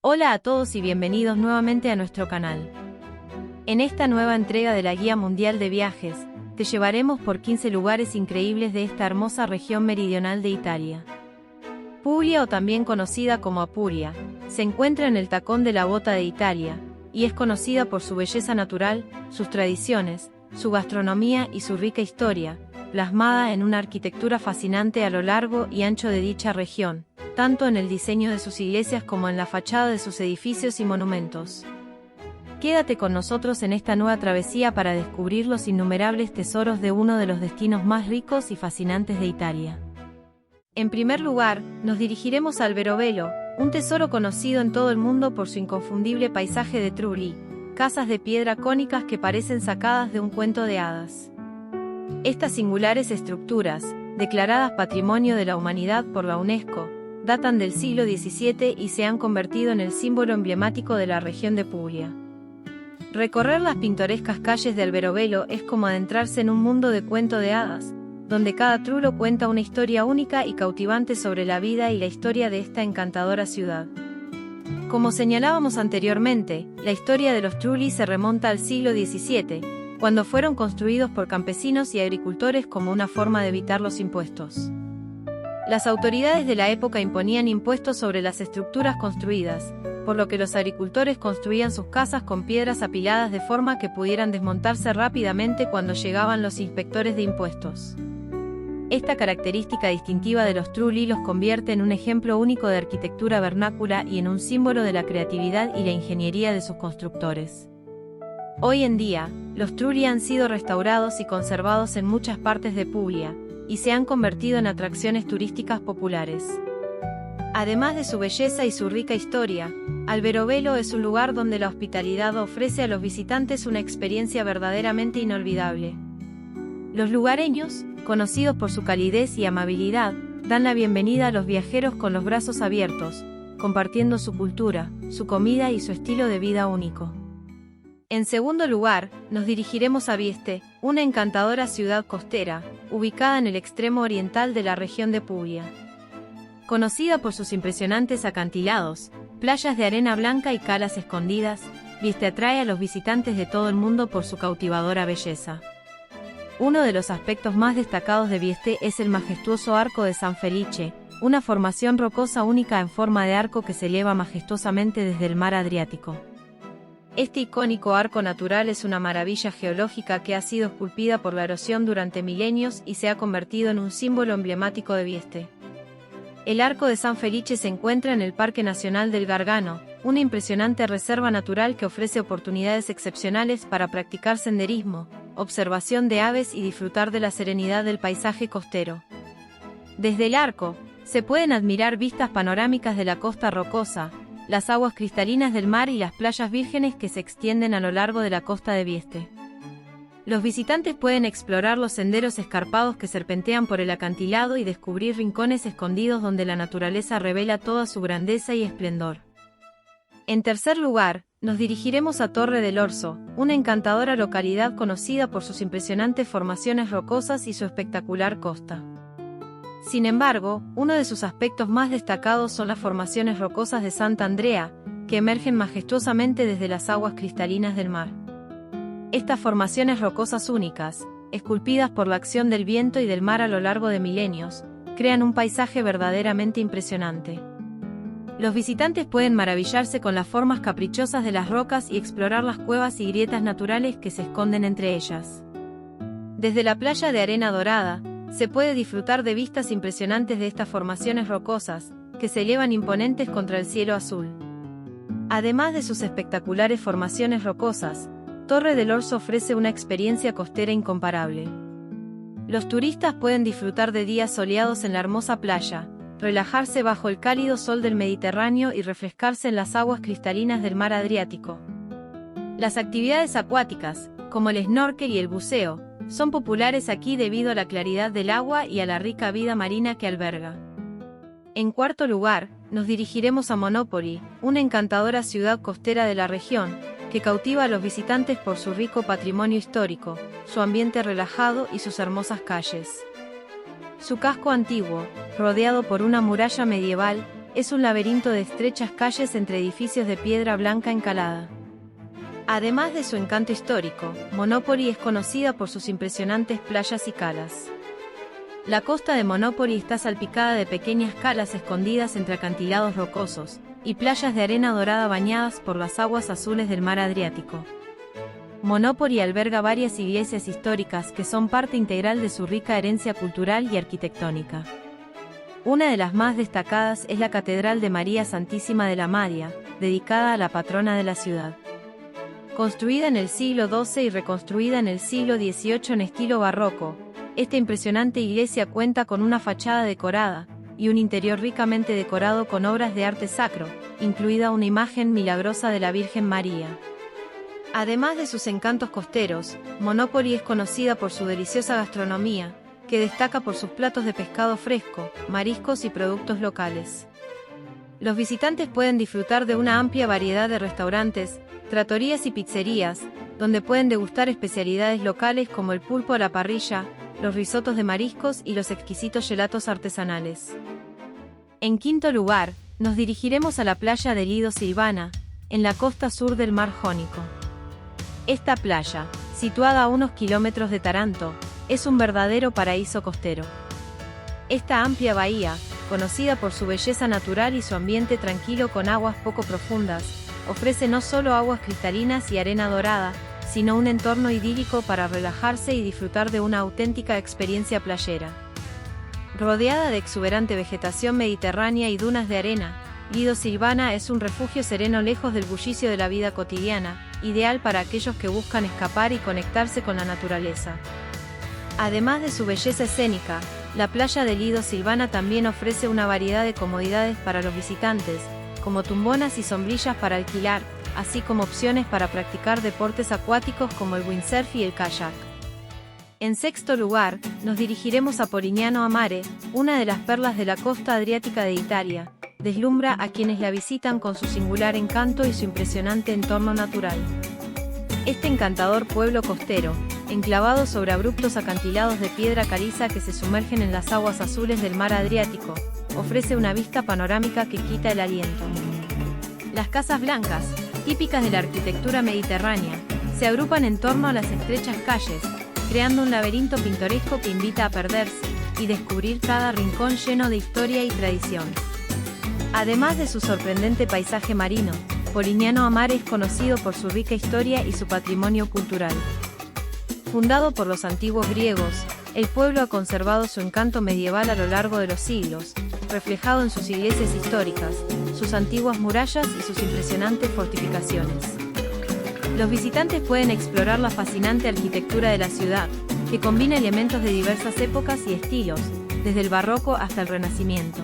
Hola a todos y bienvenidos nuevamente a nuestro canal. En esta nueva entrega de la Guía Mundial de Viajes, te llevaremos por 15 lugares increíbles de esta hermosa región meridional de Italia. Puglia, o también conocida como Apulia, se encuentra en el tacón de la bota de Italia, y es conocida por su belleza natural, sus tradiciones, su gastronomía y su rica historia, plasmada en una arquitectura fascinante a lo largo y ancho de dicha región, tanto en el diseño de sus iglesias como en la fachada de sus edificios y monumentos. Quédate con nosotros en esta nueva travesía para descubrir los innumerables tesoros de uno de los destinos más ricos y fascinantes de Italia. En primer lugar, nos dirigiremos al Verovelo, un tesoro conocido en todo el mundo por su inconfundible paisaje de Trulli, casas de piedra cónicas que parecen sacadas de un cuento de hadas. Estas singulares estructuras, declaradas Patrimonio de la Humanidad por la UNESCO, datan del siglo XVII y se han convertido en el símbolo emblemático de la región de Puglia. Recorrer las pintorescas calles del Verovelo es como adentrarse en un mundo de cuento de hadas, donde cada trullo cuenta una historia única y cautivante sobre la vida y la historia de esta encantadora ciudad. Como señalábamos anteriormente, la historia de los trulli se remonta al siglo XVII, cuando fueron construidos por campesinos y agricultores como una forma de evitar los impuestos. Las autoridades de la época imponían impuestos sobre las estructuras construidas, por lo que los agricultores construían sus casas con piedras apiladas de forma que pudieran desmontarse rápidamente cuando llegaban los inspectores de impuestos. Esta característica distintiva de los trulli los convierte en un ejemplo único de arquitectura vernácula y en un símbolo de la creatividad y la ingeniería de sus constructores. Hoy en día, los trulli han sido restaurados y conservados en muchas partes de Puglia, y se han convertido en atracciones turísticas populares. Además de su belleza y su rica historia, Verovelo es un lugar donde la hospitalidad ofrece a los visitantes una experiencia verdaderamente inolvidable. Los lugareños, conocidos por su calidez y amabilidad, dan la bienvenida a los viajeros con los brazos abiertos, compartiendo su cultura, su comida y su estilo de vida único. En segundo lugar, nos dirigiremos a Vieste, una encantadora ciudad costera, ubicada en el extremo oriental de la región de Puglia. Conocida por sus impresionantes acantilados, playas de arena blanca y calas escondidas, Vieste atrae a los visitantes de todo el mundo por su cautivadora belleza. Uno de los aspectos más destacados de Vieste es el majestuoso Arco de San Felice, una formación rocosa única en forma de arco que se eleva majestuosamente desde el mar Adriático. Este icónico arco natural es una maravilla geológica que ha sido esculpida por la erosión durante milenios y se ha convertido en un símbolo emblemático de Vieste. El Arco de San Felice se encuentra en el Parque Nacional del Gargano, una impresionante reserva natural que ofrece oportunidades excepcionales para practicar senderismo, observación de aves y disfrutar de la serenidad del paisaje costero. Desde el arco, se pueden admirar vistas panorámicas de la costa rocosa, las aguas cristalinas del mar y las playas vírgenes que se extienden a lo largo de la costa de Vieste. Los visitantes pueden explorar los senderos escarpados que serpentean por el acantilado y descubrir rincones escondidos donde la naturaleza revela toda su grandeza y esplendor. En tercer lugar, nos dirigiremos a Torre del Orso, una encantadora localidad conocida por sus impresionantes formaciones rocosas y su espectacular costa. Sin embargo, uno de sus aspectos más destacados son las formaciones rocosas de Sant'Andrea, que emergen majestuosamente desde las aguas cristalinas del mar. Estas formaciones rocosas únicas, esculpidas por la acción del viento y del mar a lo largo de milenios, crean un paisaje verdaderamente impresionante. Los visitantes pueden maravillarse con las formas caprichosas de las rocas y explorar las cuevas y grietas naturales que se esconden entre ellas. Desde la playa de arena dorada, se puede disfrutar de vistas impresionantes de estas formaciones rocosas, que se elevan imponentes contra el cielo azul. Además de sus espectaculares formaciones rocosas, Torre del Orso ofrece una experiencia costera incomparable. Los turistas pueden disfrutar de días soleados en la hermosa playa, relajarse bajo el cálido sol del Mediterráneo y refrescarse en las aguas cristalinas del mar Adriático. Las actividades acuáticas, como el snorkel y el buceo, son populares aquí debido a la claridad del agua y a la rica vida marina que alberga. En cuarto lugar, nos dirigiremos a Monopoli, una encantadora ciudad costera de la región, que cautiva a los visitantes por su rico patrimonio histórico, su ambiente relajado y sus hermosas calles. Su casco antiguo, rodeado por una muralla medieval, es un laberinto de estrechas calles entre edificios de piedra blanca encalada. Además de su encanto histórico, Monopoli es conocida por sus impresionantes playas y calas. La costa de Monopoli está salpicada de pequeñas calas escondidas entre acantilados rocosos, y playas de arena dorada bañadas por las aguas azules del mar Adriático. Monopoli alberga varias iglesias históricas que son parte integral de su rica herencia cultural y arquitectónica. Una de las más destacadas es la Catedral de María Santísima de la Madia, dedicada a la patrona de la ciudad. Construida en el siglo XII y reconstruida en el siglo XVIII en estilo barroco, esta impresionante iglesia cuenta con una fachada decorada y un interior ricamente decorado con obras de arte sacro, incluida una imagen milagrosa de la Virgen María. Además de sus encantos costeros, Monopoli es conocida por su deliciosa gastronomía, que destaca por sus platos de pescado fresco, mariscos y productos locales. Los visitantes pueden disfrutar de una amplia variedad de restaurantes, trattorías y pizzerías, donde pueden degustar especialidades locales como el pulpo a la parrilla, los risotos de mariscos y los exquisitos gelatos artesanales. En quinto lugar, nos dirigiremos a la playa de Lido Silvana, en la costa sur del mar Jónico. Esta playa, situada a unos kilómetros de Taranto, es un verdadero paraíso costero. Esta amplia bahía, conocida por su belleza natural y su ambiente tranquilo con aguas poco profundas, ofrece no solo aguas cristalinas y arena dorada, sino un entorno idílico para relajarse y disfrutar de una auténtica experiencia playera. Rodeada de exuberante vegetación mediterránea y dunas de arena, Lido Silvana es un refugio sereno lejos del bullicio de la vida cotidiana, ideal para aquellos que buscan escapar y conectarse con la naturaleza. Además de su belleza escénica, la playa de Lido Silvana también ofrece una variedad de comodidades para los visitantes, como tumbonas y sombrillas para alquilar, así como opciones para practicar deportes acuáticos como el windsurf y el kayak. En sexto lugar, nos dirigiremos a Polignano a Mare, una de las perlas de la costa adriática de Italia. Deslumbra a quienes la visitan con su singular encanto y su impresionante entorno natural. Este encantador pueblo costero, enclavado sobre abruptos acantilados de piedra caliza que se sumergen en las aguas azules del mar Adriático, ofrece una vista panorámica que quita el aliento. Las casas blancas, típicas de la arquitectura mediterránea, se agrupan en torno a las estrechas calles, creando un laberinto pintoresco que invita a perderse y descubrir cada rincón lleno de historia y tradición. Además de su sorprendente paisaje marino, Polignano a Mare es conocido por su rica historia y su patrimonio cultural. Fundado por los antiguos griegos, el pueblo ha conservado su encanto medieval a lo largo de los siglos, reflejado en sus iglesias históricas, sus antiguas murallas y sus impresionantes fortificaciones. Los visitantes pueden explorar la fascinante arquitectura de la ciudad, que combina elementos de diversas épocas y estilos, desde el barroco hasta el Renacimiento.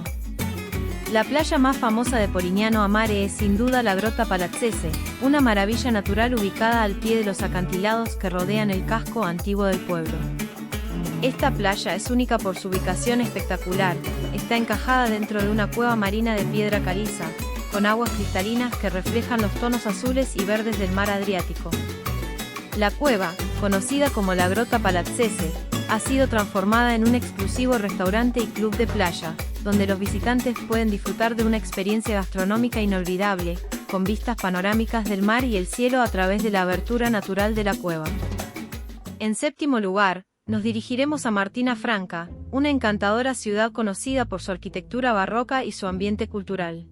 La playa más famosa de Polignano a Mare es sin duda la Grotta Palazzese, una maravilla natural ubicada al pie de los acantilados que rodean el casco antiguo del pueblo. Esta playa es única por su ubicación espectacular, está encajada dentro de una cueva marina de piedra caliza, con aguas cristalinas que reflejan los tonos azules y verdes del mar Adriático. La cueva, conocida como la Grotta Palazzese, ha sido transformada en un exclusivo restaurante y club de playa, donde los visitantes pueden disfrutar de una experiencia gastronómica inolvidable, con vistas panorámicas del mar y el cielo a través de la abertura natural de la cueva. En séptimo lugar, nos dirigiremos a Martina Franca, una encantadora ciudad conocida por su arquitectura barroca y su ambiente cultural.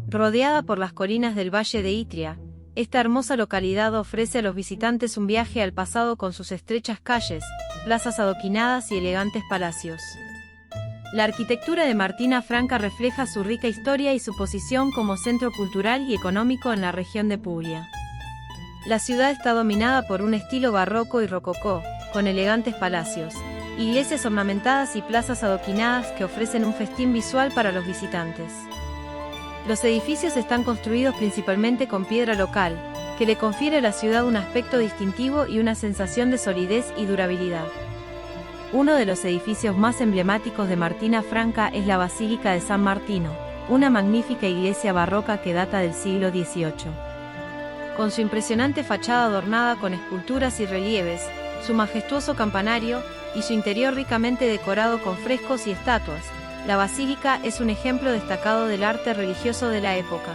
Rodeada por las colinas del Valle de Itria, esta hermosa localidad ofrece a los visitantes un viaje al pasado con sus estrechas calles, plazas adoquinadas y elegantes palacios. La arquitectura de Martina Franca refleja su rica historia y su posición como centro cultural y económico en la región de Puglia. La ciudad está dominada por un estilo barroco y rococó, con elegantes palacios, iglesias ornamentadas y plazas adoquinadas que ofrecen un festín visual para los visitantes. Los edificios están construidos principalmente con piedra local, que le confiere a la ciudad un aspecto distintivo y una sensación de solidez y durabilidad. Uno de los edificios más emblemáticos de Martina Franca es la Basílica de San Martino, una magnífica iglesia barroca que data del siglo XVIII. Con su impresionante fachada adornada con esculturas y relieves, su majestuoso campanario y su interior ricamente decorado con frescos y estatuas, la basílica es un ejemplo destacado del arte religioso de la época.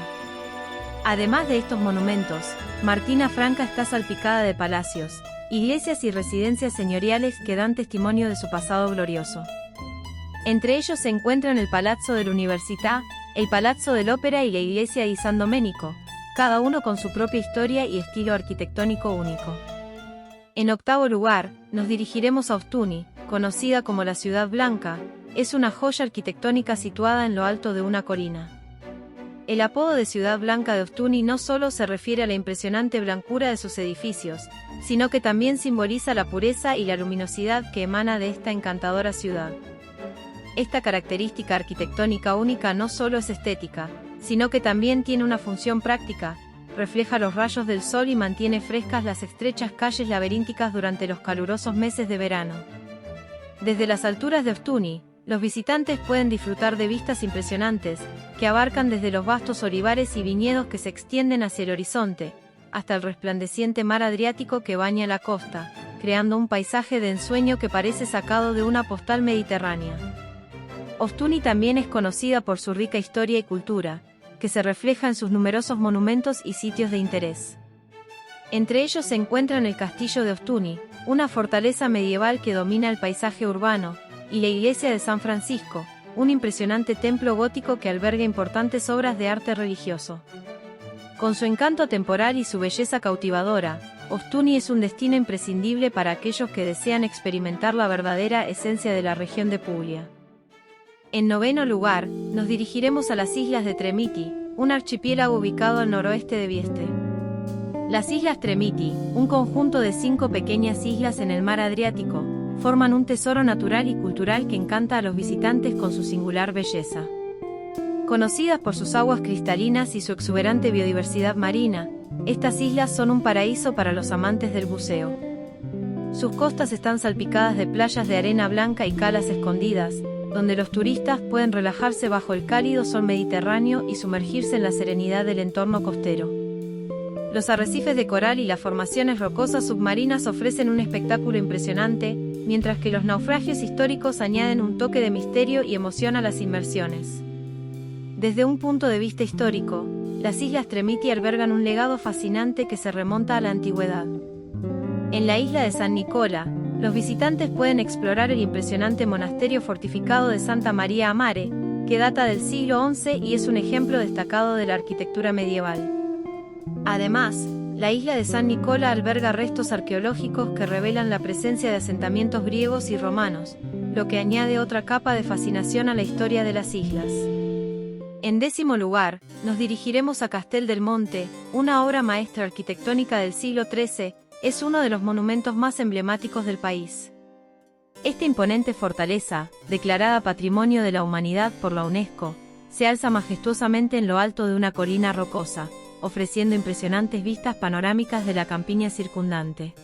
Además de estos monumentos, Martina Franca está salpicada de palacios, iglesias y residencias señoriales que dan testimonio de su pasado glorioso. Entre ellos se encuentran el Palazzo dell'Università, el Palazzo dell'Opera y la iglesia di San Domenico, cada uno con su propia historia y estilo arquitectónico único. En octavo lugar, nos dirigiremos a Ostuni, conocida como la Ciudad Blanca, es una joya arquitectónica situada en lo alto de una colina. El apodo de Ciudad Blanca de Ostuni no solo se refiere a la impresionante blancura de sus edificios, sino que también simboliza la pureza y la luminosidad que emana de esta encantadora ciudad. Esta característica arquitectónica única no solo es estética, sino que también tiene una función práctica, refleja los rayos del sol y mantiene frescas las estrechas calles laberínticas durante los calurosos meses de verano. Desde las alturas de Ostuni, los visitantes pueden disfrutar de vistas impresionantes, que abarcan desde los vastos olivares y viñedos que se extienden hacia el horizonte, hasta el resplandeciente mar Adriático que baña la costa, creando un paisaje de ensueño que parece sacado de una postal mediterránea. Ostuni también es conocida por su rica historia y cultura, que se refleja en sus numerosos monumentos y sitios de interés. Entre ellos se encuentran el Castillo de Ostuni, una fortaleza medieval que domina el paisaje urbano, y la iglesia de San Francisco, un impresionante templo gótico que alberga importantes obras de arte religioso. Con su encanto temporal y su belleza cautivadora, Ostuni es un destino imprescindible para aquellos que desean experimentar la verdadera esencia de la región de Puglia. En noveno lugar, nos dirigiremos a las islas de Tremiti, un archipiélago ubicado al noroeste de Vieste. Las Islas Tremiti, un conjunto de 5 pequeñas islas en el mar Adriático, forman un tesoro natural y cultural que encanta a los visitantes con su singular belleza. Conocidas por sus aguas cristalinas y su exuberante biodiversidad marina, estas islas son un paraíso para los amantes del buceo. Sus costas están salpicadas de playas de arena blanca y calas escondidas, donde los turistas pueden relajarse bajo el cálido sol mediterráneo y sumergirse en la serenidad del entorno costero. Los arrecifes de coral y las formaciones rocosas submarinas ofrecen un espectáculo impresionante, mientras que los naufragios históricos añaden un toque de misterio y emoción a las inmersiones. Desde un punto de vista histórico, las Islas Tremiti albergan un legado fascinante que se remonta a la antigüedad. En la isla de San Nicola, los visitantes pueden explorar el impresionante monasterio fortificado de Santa María a Mare, que data del siglo XI y es un ejemplo destacado de la arquitectura medieval. Además, la isla de San Nicola alberga restos arqueológicos que revelan la presencia de asentamientos griegos y romanos, lo que añade otra capa de fascinación a la historia de las islas. En décimo lugar, nos dirigiremos a Castel del Monte, una obra maestra arquitectónica del siglo XIII, es uno de los monumentos más emblemáticos del país. Esta imponente fortaleza, declarada Patrimonio de la Humanidad por la UNESCO, se alza majestuosamente en lo alto de una colina rocosa, ofreciendo impresionantes vistas panorámicas de la campiña circundante.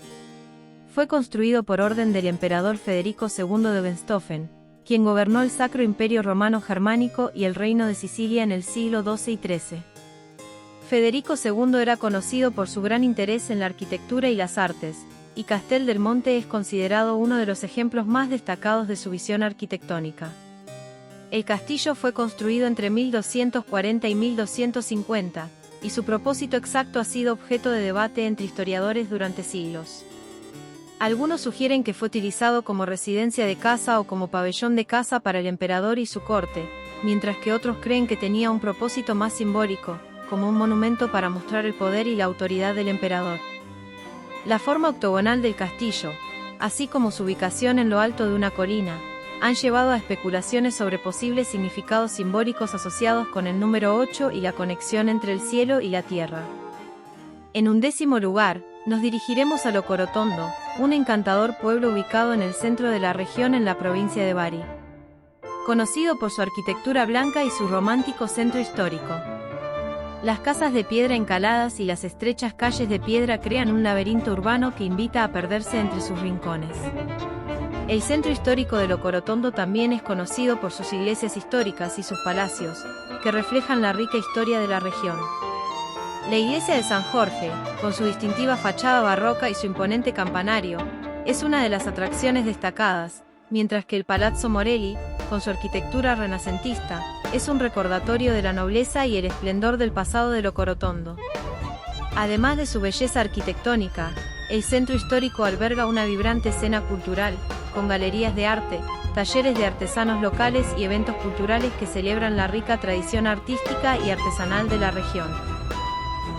Fue construido por orden del emperador Federico II de Wenstoffen, quien gobernó el Sacro Imperio Romano Germánico y el Reino de Sicilia en el siglo XII y XIII. Federico II era conocido por su gran interés en la arquitectura y las artes, y Castel del Monte es considerado uno de los ejemplos más destacados de su visión arquitectónica. El castillo fue construido entre 1240 y 1250, y su propósito exacto ha sido objeto de debate entre historiadores durante siglos. Algunos sugieren que fue utilizado como residencia de caza o como pabellón de caza para el emperador y su corte, mientras que otros creen que tenía un propósito más simbólico, como un monumento para mostrar el poder y la autoridad del emperador. La forma octogonal del castillo, así como su ubicación en lo alto de una colina, han llevado a especulaciones sobre posibles significados simbólicos asociados con el número 8 y la conexión entre el cielo y la tierra. En un décimo lugar, nos dirigiremos a Locorotondo, un encantador pueblo ubicado en el centro de la región en la provincia de Bari. Conocido por su arquitectura blanca y su romántico centro histórico. Las casas de piedra encaladas y las estrechas calles de piedra crean un laberinto urbano que invita a perderse entre sus rincones. El centro histórico de Locorotondo también es conocido por sus iglesias históricas y sus palacios, que reflejan la rica historia de la región. La iglesia de San Jorge, con su distintiva fachada barroca y su imponente campanario, es una de las atracciones destacadas, mientras que el Palazzo Morelli, con su arquitectura renacentista, es un recordatorio de la nobleza y el esplendor del pasado de Locorotondo. Además de su belleza arquitectónica, el centro histórico alberga una vibrante escena cultural, con galerías de arte, talleres de artesanos locales y eventos culturales que celebran la rica tradición artística y artesanal de la región.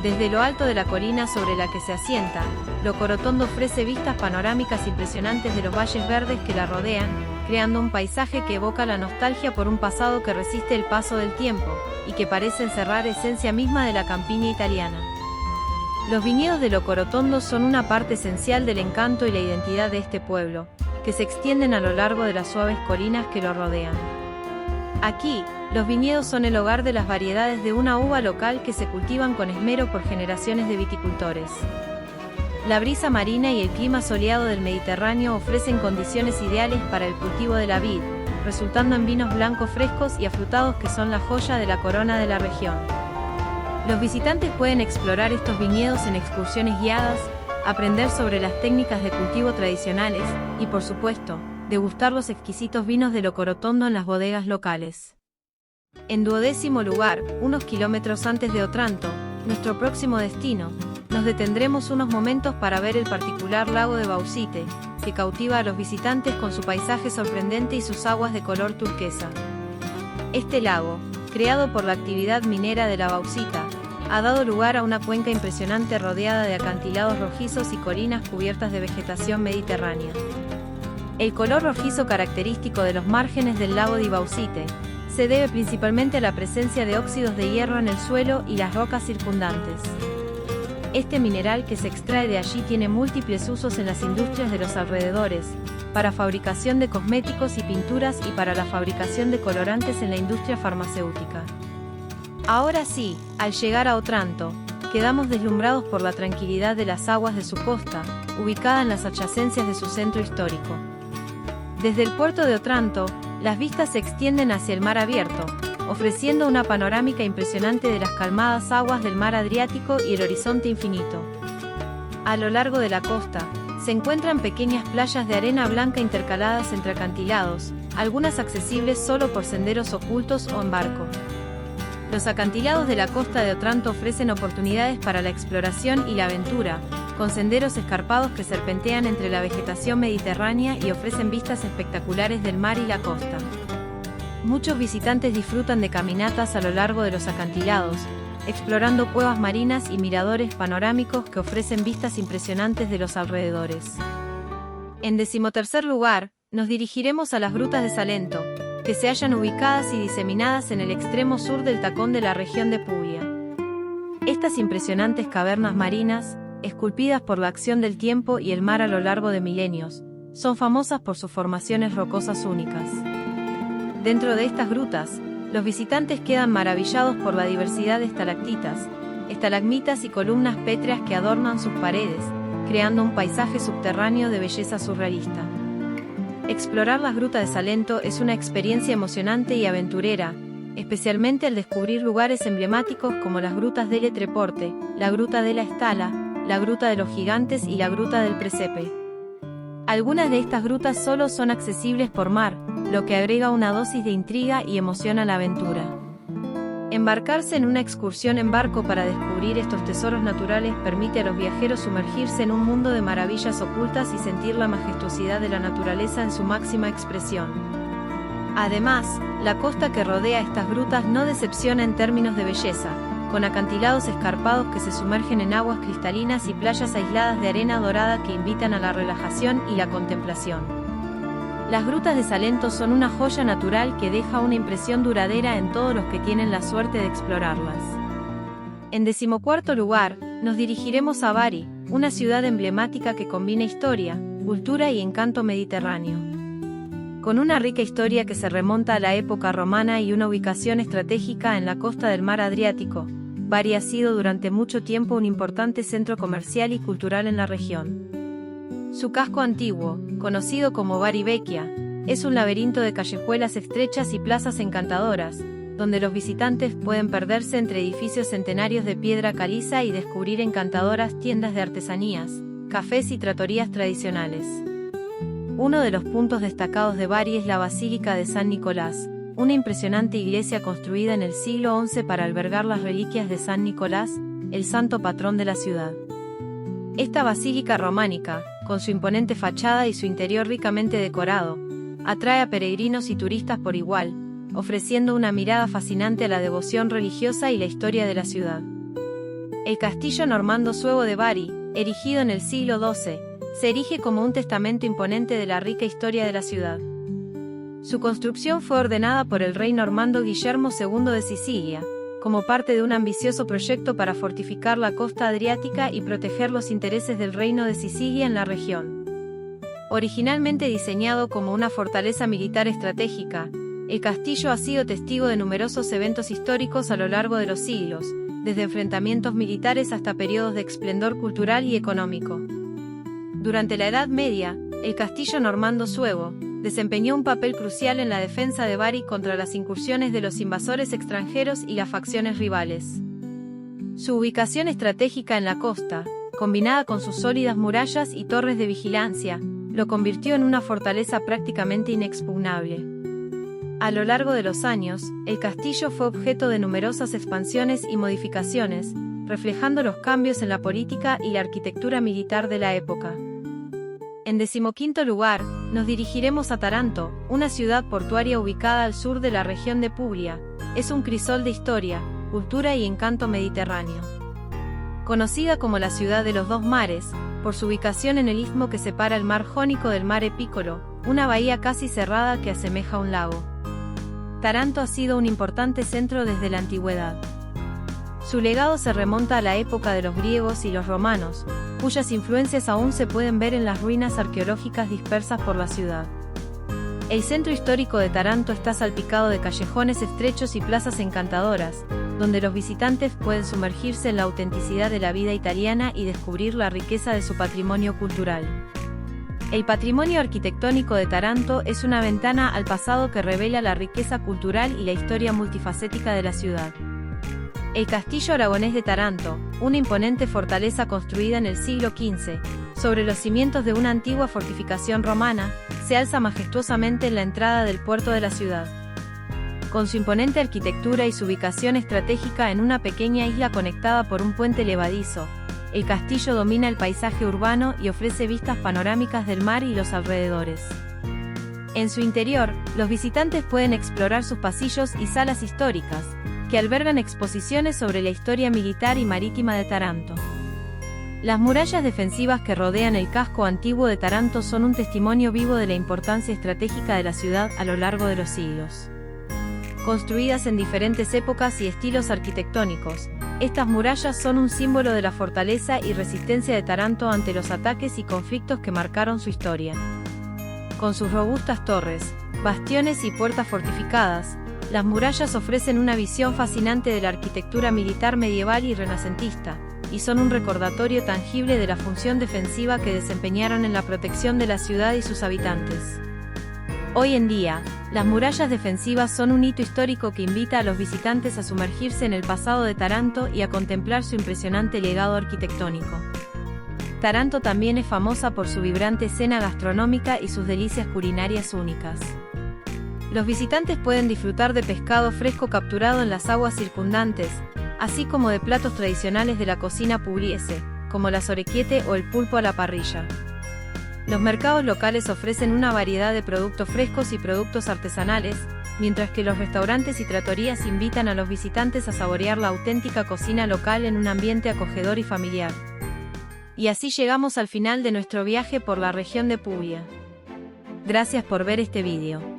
Desde lo alto de la colina sobre la que se asienta, Locorotondo ofrece vistas panorámicas impresionantes de los valles verdes que la rodean, creando un paisaje que evoca la nostalgia por un pasado que resiste el paso del tiempo, y que parece encerrar esencia misma de la campiña italiana. Los viñedos de Locorotondo son una parte esencial del encanto y la identidad de este pueblo, que se extienden a lo largo de las suaves colinas que lo rodean. Aquí, los viñedos son el hogar de las variedades de una uva local que se cultivan con esmero por generaciones de viticultores. La brisa marina y el clima soleado del Mediterráneo ofrecen condiciones ideales para el cultivo de la vid, resultando en vinos blancos frescos y afrutados que son la joya de la corona de la región. Los visitantes pueden explorar estos viñedos en excursiones guiadas, aprender sobre las técnicas de cultivo tradicionales y, por supuesto, degustar los exquisitos vinos de Locorotondo en las bodegas locales. En 12º lugar, unos kilómetros antes de Otranto, nuestro próximo destino, nos detendremos unos momentos para ver el particular lago de Bauxite, que cautiva a los visitantes con su paisaje sorprendente y sus aguas de color turquesa. Este lago, creado por la actividad minera de la bauxita, ha dado lugar a una cuenca impresionante rodeada de acantilados rojizos y colinas cubiertas de vegetación mediterránea. El color rojizo característico de los márgenes del lago de Bauxite se debe principalmente a la presencia de óxidos de hierro en el suelo y las rocas circundantes. Este mineral que se extrae de allí tiene múltiples usos en las industrias de los alrededores, para fabricación de cosméticos y pinturas y para la fabricación de colorantes en la industria farmacéutica. Ahora sí, al llegar a Otranto, quedamos deslumbrados por la tranquilidad de las aguas de su costa, ubicada en las adyacencias de su centro histórico. Desde el puerto de Otranto, las vistas se extienden hacia el mar abierto, ofreciendo una panorámica impresionante de las calmadas aguas del mar Adriático y el horizonte infinito. A lo largo de la costa, se encuentran pequeñas playas de arena blanca intercaladas entre acantilados, algunas accesibles solo por senderos ocultos o en barco. Los acantilados de la costa de Otranto ofrecen oportunidades para la exploración y la aventura, con senderos escarpados que serpentean entre la vegetación mediterránea y ofrecen vistas espectaculares del mar y la costa. Muchos visitantes disfrutan de caminatas a lo largo de los acantilados, explorando cuevas marinas y miradores panorámicos que ofrecen vistas impresionantes de los alrededores. En 13º lugar, nos dirigiremos a las grutas de Salento, que se hallan ubicadas y diseminadas en el extremo sur del tacón de la región de Puglia. Estas impresionantes cavernas marinas, esculpidas por la acción del tiempo y el mar a lo largo de milenios, son famosas por sus formaciones rocosas únicas. Dentro de estas grutas, los visitantes quedan maravillados por la diversidad de estalactitas, estalagmitas y columnas pétreas que adornan sus paredes, creando un paisaje subterráneo de belleza surrealista. Explorar las grutas de Salento es una experiencia emocionante y aventurera, especialmente al descubrir lugares emblemáticos como las grutas del Treporte, la gruta de la Estala, la gruta de los Gigantes y la gruta del Presepe. Algunas de estas grutas solo son accesibles por mar, lo que agrega una dosis de intriga y emoción a la aventura. Embarcarse en una excursión en barco para descubrir estos tesoros naturales permite a los viajeros sumergirse en un mundo de maravillas ocultas y sentir la majestuosidad de la naturaleza en su máxima expresión. Además, la costa que rodea estas grutas no decepciona en términos de belleza, con acantilados escarpados que se sumergen en aguas cristalinas y playas aisladas de arena dorada que invitan a la relajación y la contemplación. Las grutas de Salento son una joya natural que deja una impresión duradera en todos los que tienen la suerte de explorarlas. En 14º lugar, nos dirigiremos a Bari, una ciudad emblemática que combina historia, cultura y encanto mediterráneo. Con una rica historia que se remonta a la época romana y una ubicación estratégica en la costa del mar Adriático, Bari ha sido durante mucho tiempo un importante centro comercial y cultural en la región. Su casco antiguo, conocido como Bari Vecchia, es un laberinto de callejuelas estrechas y plazas encantadoras, donde los visitantes pueden perderse entre edificios centenarios de piedra caliza y descubrir encantadoras tiendas de artesanías, cafés y trattorías tradicionales. Uno de los puntos destacados de Bari es la Basílica de San Nicolás, una impresionante iglesia construida en el siglo XI para albergar las reliquias de San Nicolás, el santo patrón de la ciudad. Esta basílica románica, con su imponente fachada y su interior ricamente decorado, atrae a peregrinos y turistas por igual, ofreciendo una mirada fascinante a la devoción religiosa y la historia de la ciudad. El castillo normando suevo de Bari, erigido en el siglo XII, se erige como un testamento imponente de la rica historia de la ciudad. Su construcción fue ordenada por el rey normando Guillermo II de Sicilia, como parte de un ambicioso proyecto para fortificar la costa adriática y proteger los intereses del reino de Sicilia en la región. Originalmente diseñado como una fortaleza militar estratégica, el castillo ha sido testigo de numerosos eventos históricos a lo largo de los siglos, desde enfrentamientos militares hasta periodos de esplendor cultural y económico. Durante la Edad Media, el castillo normando suevo desempeñó un papel crucial en la defensa de Bari contra las incursiones de los invasores extranjeros y las facciones rivales. Su ubicación estratégica en la costa, combinada con sus sólidas murallas y torres de vigilancia, lo convirtió en una fortaleza prácticamente inexpugnable. A lo largo de los años, el castillo fue objeto de numerosas expansiones y modificaciones, reflejando los cambios en la política y la arquitectura militar de la época. En 15º lugar, nos dirigiremos a Taranto, una ciudad portuaria ubicada al sur de la región de Puglia. Es un crisol de historia, cultura y encanto mediterráneo. Conocida como la ciudad de los dos mares, por su ubicación en el istmo que separa el mar Jónico del Mare Piccolo, una bahía casi cerrada que asemeja a un lago. Taranto ha sido un importante centro desde la antigüedad. Su legado se remonta a la época de los griegos y los romanos, cuyas influencias aún se pueden ver en las ruinas arqueológicas dispersas por la ciudad. El centro histórico de Taranto está salpicado de callejones estrechos y plazas encantadoras, donde los visitantes pueden sumergirse en la autenticidad de la vida italiana y descubrir la riqueza de su patrimonio cultural. El patrimonio arquitectónico de Taranto es una ventana al pasado que revela la riqueza cultural y la historia multifacética de la ciudad. El Castillo Aragonés de Taranto, una imponente fortaleza construida en el siglo XV, sobre los cimientos de una antigua fortificación romana, se alza majestuosamente en la entrada del puerto de la ciudad. Con su imponente arquitectura y su ubicación estratégica en una pequeña isla conectada por un puente levadizo, el castillo domina el paisaje urbano y ofrece vistas panorámicas del mar y los alrededores. En su interior, los visitantes pueden explorar sus pasillos y salas históricas, que albergan exposiciones sobre la historia militar y marítima de Taranto. Las murallas defensivas que rodean el casco antiguo de Taranto son un testimonio vivo de la importancia estratégica de la ciudad a lo largo de los siglos. Construidas en diferentes épocas y estilos arquitectónicos, estas murallas son un símbolo de la fortaleza y resistencia de Taranto ante los ataques y conflictos que marcaron su historia. Con sus robustas torres, bastiones y puertas fortificadas, las murallas ofrecen una visión fascinante de la arquitectura militar medieval y renacentista, y son un recordatorio tangible de la función defensiva que desempeñaron en la protección de la ciudad y sus habitantes. Hoy en día, las murallas defensivas son un hito histórico que invita a los visitantes a sumergirse en el pasado de Taranto y a contemplar su impresionante legado arquitectónico. Taranto también es famosa por su vibrante escena gastronómica y sus delicias culinarias únicas. Los visitantes pueden disfrutar de pescado fresco capturado en las aguas circundantes, así como de platos tradicionales de la cocina pugliese, como la sorequiete o el pulpo a la parrilla. Los mercados locales ofrecen una variedad de productos frescos y productos artesanales, mientras que los restaurantes y trattorías invitan a los visitantes a saborear la auténtica cocina local en un ambiente acogedor y familiar. Y así llegamos al final de nuestro viaje por la región de Puglia. Gracias por ver este vídeo.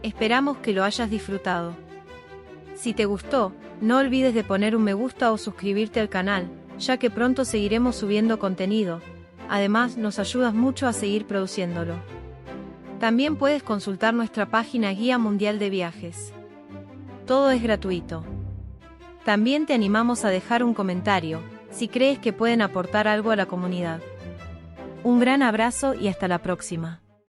Esperamos que lo hayas disfrutado. Si te gustó, no olvides de poner un me gusta o suscribirte al canal, ya que pronto seguiremos subiendo contenido. Además, nos ayudas mucho a seguir produciéndolo. También puedes consultar nuestra página Guía Mundial de Viajes. Todo es gratuito. También te animamos a dejar un comentario, si crees que pueden aportar algo a la comunidad. Un gran abrazo y hasta la próxima.